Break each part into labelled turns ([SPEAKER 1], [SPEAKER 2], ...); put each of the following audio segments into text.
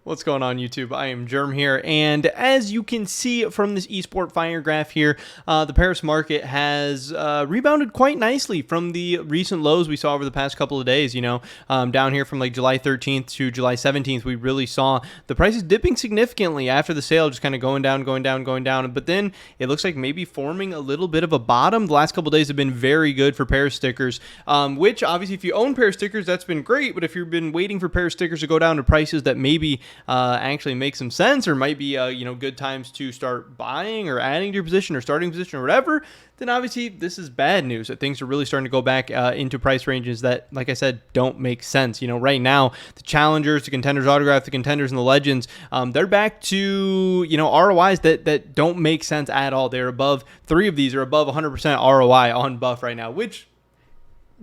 [SPEAKER 1] What's going on, YouTube? I am Germ here, and as you can see from this eSport Fire graph here, the Paris market has rebounded quite nicely from the recent lows we saw over the past couple of days. Down here from like July 13th to July 17th, we really saw the prices dipping significantly after the sale, just kind of going down, but then it looks like maybe forming a little bit of a bottom. The last couple of days have been very good for Paris stickers, which obviously if you own Paris stickers, that's been great, but if you've been waiting for Paris stickers to go down to prices that maybe actually make some sense, or might be good times to start buying or adding to your position or starting position or whatever, then obviously this is bad news, that things are really starting to go back into price ranges that, like I said, don't make sense. Right now, the challengers, the contenders autograph, the contenders, and the legends, they're back to ROIs that don't make sense at all. They're above, 3 of these are above 100% ROI on buff right now, which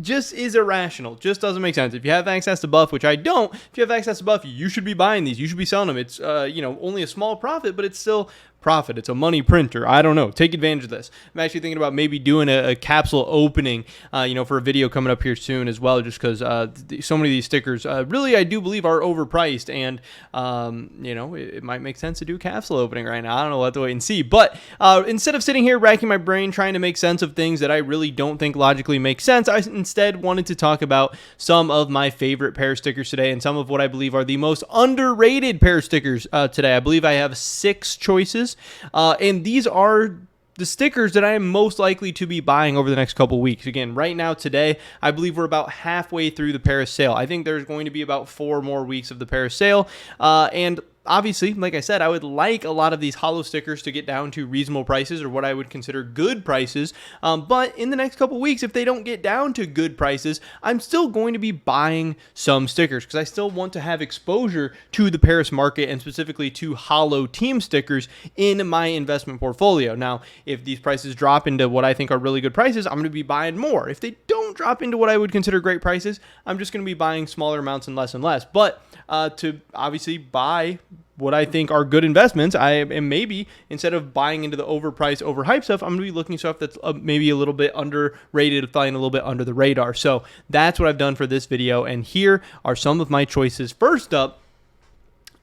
[SPEAKER 1] just is irrational. Just doesn't make sense. If you have access to buff, which I don't, if you have access to buff, you should be buying these. You should be selling them. It's only a small profit, but it's still profit. It's a money printer. I don't know. Take advantage of this. I'm actually thinking about maybe doing a capsule opening, for a video coming up here soon as well, just because so many of these stickers really, I do believe, are overpriced, and it might make sense to do a capsule opening right now. I don't know. We'll have to wait and see. But instead of sitting here racking my brain trying to make sense of things that I really don't think logically make sense, I instead wanted to talk about some of my favorite pair stickers today, and some of what I believe are the most underrated pair stickers today. I believe I have 6 choices. And these are the stickers that I am most likely to be buying over the next couple weeks. Again, right now, today, I believe we're about halfway through the Paris sale. I think there's going to be about 4 more weeks of the Paris sale. And obviously, like I said, I would like a lot of these holo stickers to get down to reasonable prices, or what I would consider good prices. But in the next couple weeks, if they don't get down to good prices, I'm still going to be buying some stickers, because I still want to have exposure to the Paris market, and specifically to holo team stickers in my investment portfolio. Now, if these prices drop into what I think are really good prices, I'm going to be buying more. If they don't drop into what I would consider great prices, I'm just going to be buying smaller amounts and less and less. But to obviously buy what I think are good investments, I am maybe, instead of buying into the overpriced, overhyped stuff, I'm going to be looking at stuff that's maybe a little bit underrated, flying a little bit under the radar. So that's what I've done for this video, and here are some of my choices. First up,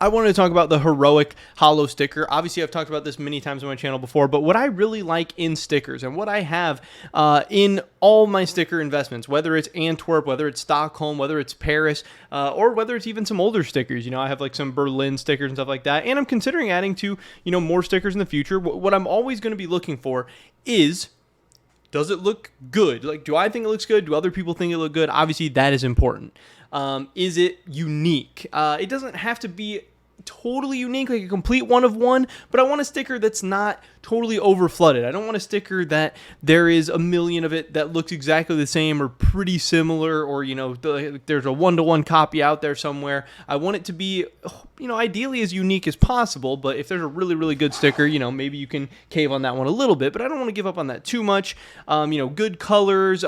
[SPEAKER 1] I wanted to talk about the heroic holo sticker. Obviously, I've talked about this many times on my channel before, but what I really like in stickers, and what I have in all my sticker investments, whether it's Antwerp, whether it's Stockholm, whether it's Paris, or whether it's even some older stickers. I have like some Berlin stickers and stuff like that, and I'm considering adding to, more stickers in the future. What I'm always going to be looking for is, does it look good? Like, do I think it looks good? Do other people think it look good? Obviously, that is important. Is it unique? It doesn't have to be totally unique, like a complete one of one, but I want a sticker that's not totally over flooded. I don't want a sticker that there is a million of it that looks exactly the same or pretty similar, or there's a one-to-one copy out there somewhere. I want it to be ideally as unique as possible, but if there's a really, really good sticker, maybe you can cave on that one a little bit, but I don't want to give up on that too much. Good colors,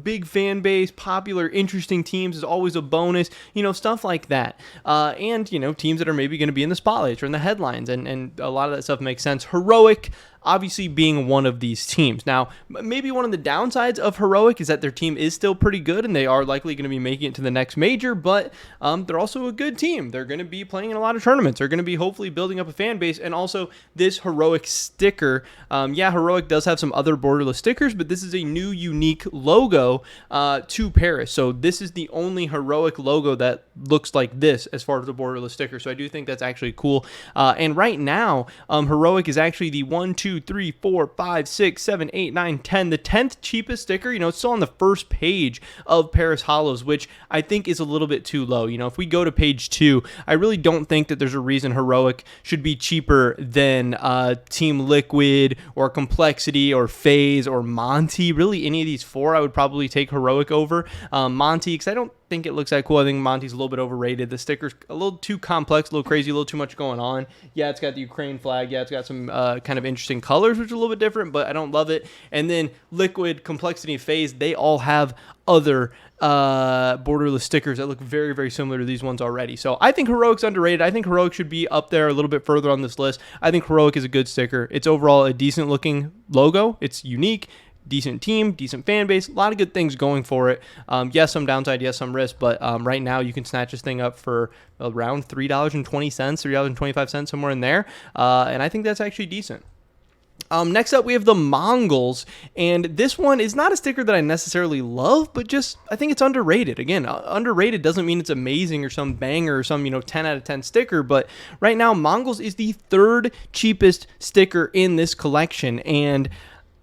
[SPEAKER 1] big fan base, popular, interesting teams is always a bonus, stuff like that. And teams that are maybe going to be in the spotlights or in the headlines, and a lot of that stuff makes sense. Heroic, obviously, being one of these teams. Now, maybe one of the downsides of Heroic is that their team is still pretty good, and they are likely going to be making it to the next major, but they're also a good team. They're going to be playing in a lot of tournaments. They're going to be hopefully building up a fan base, and also this Heroic sticker. Heroic does have some other borderless stickers, but this is a new, unique logo to Paris. So this is the only Heroic logo that looks like this as far as the borderless sticker. So I do think that's actually cool. And right now, Heroic is actually the 1, 2, 3, 4, 5, 6, 7, 8, 9, 10. The 10th cheapest sticker. It's still on the first page of Paris Holos, which I think is a little bit too low. If we go to page 2, I really don't think that there's a reason Heroic should be cheaper than Team Liquid or Complexity or FaZe or Monty. Really, any of these 4, I would probably take Heroic over Monty, because I don't think it looks that cool. I think Monty's a little bit overrated. The sticker's a little too complex, a little crazy, a little too much going on. Yeah, it's got the Ukraine flag. Yeah, it's got some kind of interesting colors, which are a little bit different, but I don't love it. And then Liquid, Complexity, and FaZe, they all have other borderless stickers that look very, very similar to these ones already. So I think Heroic's underrated. I think Heroic should be up there a little bit further on this list. I think Heroic is a good sticker. It's overall a decent looking logo. It's unique. decent team, decent fan base, a lot of good things going for it. Yes, some downside, yes, some risk, but right now you can snatch this thing up for around $3.20, $3.25, somewhere in there, and I think that's actually decent. Next up, we have the Mongols, and this one is not a sticker that I necessarily love, but just I think it's underrated. Again, underrated doesn't mean it's amazing or some banger or some 10 out of 10 sticker, but right now Mongols is the third cheapest sticker in this collection, and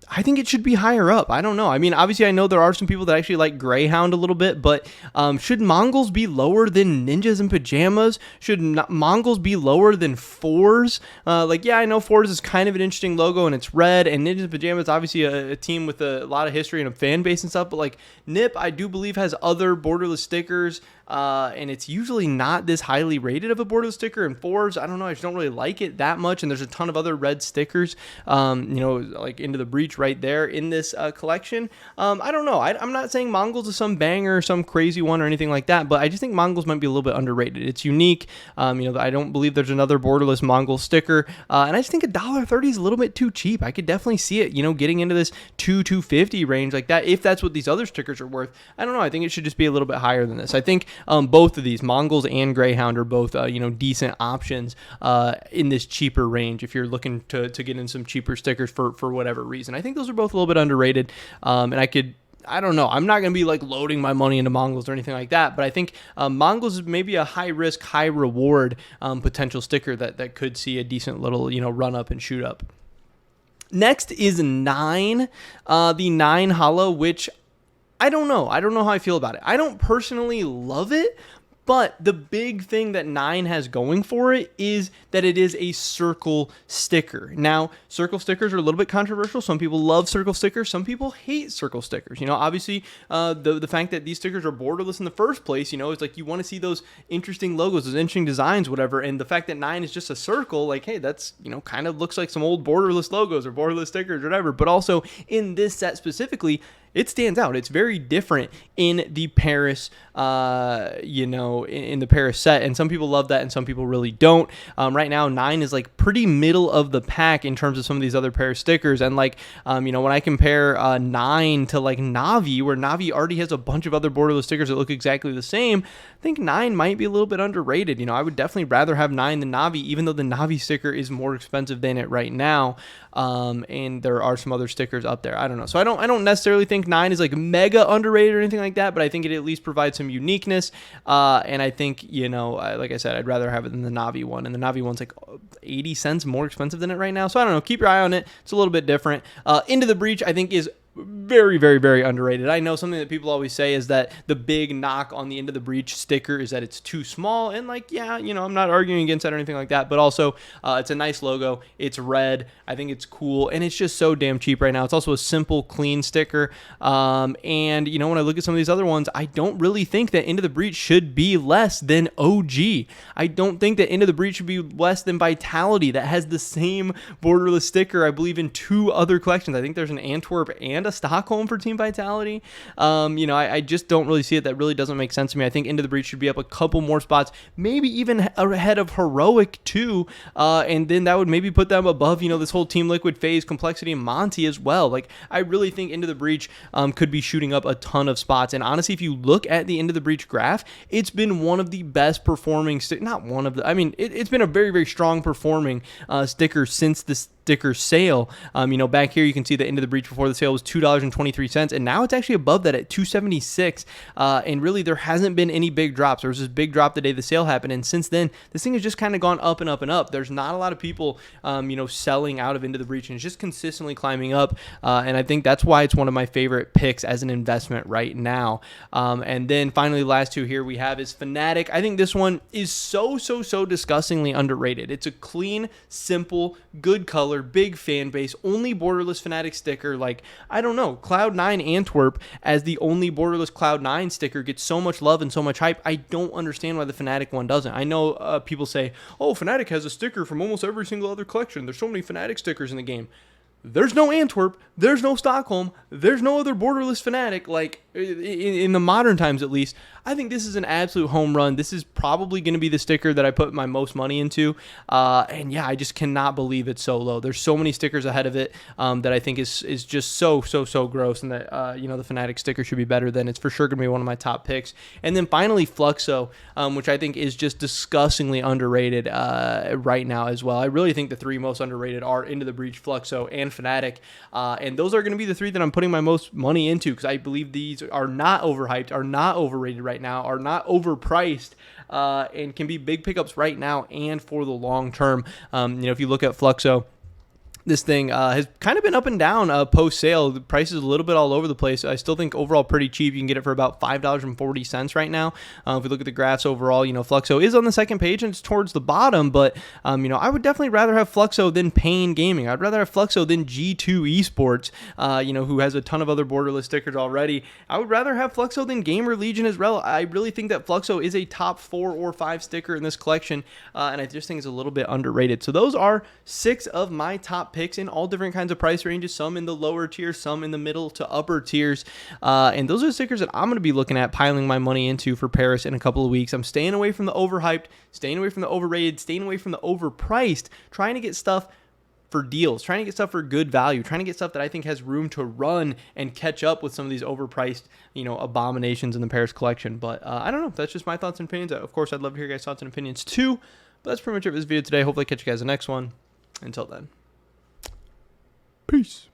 [SPEAKER 1] I think it should be higher up. I don't know. I mean, obviously, I know there are some people that actually like Greyhound a little bit, but should Mongols be lower than Ninjas in Pajamas? Should Mongols be lower than Fours? Yeah, I know Fours is kind of an interesting logo, and it's red, and Ninjas in Pajamas obviously a team with a lot of history and a fan base and stuff, but like Nip, I do believe, has other borderless stickers, and it's usually not this highly rated of a borderless sticker. And Fours, I don't know, I just don't really like it that much, and there's a ton of other red stickers, like Into the Breach right there in this collection. I don't know. I'm not saying Mongols is some banger or some crazy one or anything like that, but I just think Mongols might be a little bit underrated. It's unique. I don't believe there's another borderless Mongol sticker, and I just think $1.30 is a little bit too cheap. I could definitely see it, getting into this $2.50 range like that, if that's what these other stickers are worth. I don't know. I think it should just be a little bit higher than this. I think both of these, Mongols and Greyhound, are both decent options in this cheaper range if you're looking to get in some cheaper stickers for whatever reason. I think those are both a little bit underrated, and I don't know. I'm not going to be like loading my money into Mongols or anything like that, but I think Mongols is maybe a high risk, high reward potential sticker that could see a decent little, run up and shoot up. Next is 9, the 9 Hollow, which I don't know. I don't know how I feel about it. I don't personally love it, but the big thing that 9 has going for it is that it is a circle sticker. Now, circle stickers are a little bit controversial. Some people love circle stickers. Some people hate circle stickers. Obviously, the fact that these stickers are borderless in the first place, it's like you want to see those interesting logos, those interesting designs, whatever. And the fact that 9 is just a circle, like, hey, that's, kind of looks like some old borderless logos or borderless stickers or whatever. But also in this set specifically, it stands out. It's very different in the Paris, in the Paris set, and some people love that, and some people really don't. Right now, 9 is like pretty middle of the pack in terms of some of these other Paris stickers, and when I compare 9 to like Navi, where Navi already has a bunch of other borderless stickers that look exactly the same, I think 9 might be a little bit underrated. I would definitely rather have 9 than Navi, even though the Navi sticker is more expensive than it right now. And there are some other stickers up there. I don't know. So I don't necessarily think 9 is like mega underrated or anything like that, but I think it at least provides some uniqueness. And I think, like I said, I'd rather have it than the Navi one. And the Navi one's like 80 cents more expensive than it right now. So I don't know. Keep your eye on it. It's a little bit different. Into the Breach, I think, is very, very, very underrated. I know something that people always say is that the big knock on the Into the Breach sticker is that it's too small, and I'm not arguing against that or anything like that, but also it's a nice logo. It's red. I think it's cool, and it's just so damn cheap right now. It's also a simple, clean sticker, and when I look at some of these other ones, I don't really think that Into the Breach should be less than OG. I don't think that Into the Breach should be less than Vitality, that has the same borderless sticker, I believe, in 2 other collections. I think there's an Antwerp and a Stockholm for Team Vitality. I just don't really see it. That really doesn't make sense to me. I think Into the Breach should be up a couple more spots, maybe even ahead of Heroic too, and then that would maybe put them above, this whole Team Liquid, FaZe, Complexity, and Monty as well. Like, I really think Into the Breach could be shooting up a ton of spots, and honestly, if you look at the Into the Breach graph, it's been one of the best performing, it's been a very, very strong performing sticker since the sticker sale. Back here you can see that Into the Breach before the sale was $2.23, and now it's actually above that at $2.76. And really, there hasn't been any big drops. There was this big drop the day the sale happened, and since then, this thing has just kind of gone up and up and up. There's not a lot of people, selling out of Into the Breach, and it's just consistently climbing up. And I think that's why it's one of my favorite picks as an investment right now. And then finally, the last 2 here we have is Fnatic. I think this one is so disgustingly underrated. It's a clean, simple, good color, big fan base, only borderless Fnatic sticker. Like, I don't know, Cloud9 Antwerp as the only borderless Cloud9 sticker gets so much love and so much hype. I don't understand why the Fnatic one doesn't. I know people say, oh, Fnatic has a sticker from almost every single other collection. There's so many Fnatic stickers in the game. There's no Antwerp, there's no Stockholm, there's no other borderless Fnatic. Like, in the modern times at least, I think this is an absolute home run. This is probably going to be the sticker that I put my most money into. And yeah, I just cannot believe it's so low. There's so many stickers ahead of it that I think is just so gross, and that the Fanatic sticker should be better than. It's for sure going to be one of my top picks. And then finally Fluxo, which I think is just disgustingly underrated right now as well. I really think the three most underrated are Into the Breach, Fluxo, and Fanatic. And those are going to be the three that I'm putting my most money into, because I believe these are not overhyped, are not overrated right now, are not overpriced, and can be big pickups right now and for the long term. If you look at Fluxo, this thing has kind of been up and down post-sale. The price is a little bit all over the place. I still think overall pretty cheap. You can get it for about $5.40 right now. If we look at the graphs overall, Fluxo is on the second page and it's towards the bottom, but, I would definitely rather have Fluxo than Pain Gaming. I'd rather have Fluxo than G2 Esports, who has a ton of other borderless stickers already. I would rather have Fluxo than Gamer Legion as well. I really think that Fluxo is a top 4 or 5 sticker in this collection, and I just think it's a little bit underrated. So those are 6 of my top picks in all different kinds of price ranges, some in the lower tiers, some in the middle to upper tiers, and those are the stickers that I'm going to be looking at piling my money into for Paris in a couple of weeks. I'm staying away from the overhyped, staying away from the overrated, staying away from the overpriced, trying to get stuff for deals, trying to get stuff for good value, trying to get stuff that I think has room to run and catch up with some of these overpriced, abominations in the Paris collection. But I don't know. That's just my thoughts and opinions. Of course, I'd love to hear your guys' thoughts and opinions too. But that's pretty much it for this video today. Hopefully I catch you guys in the next one. Until then. Peace.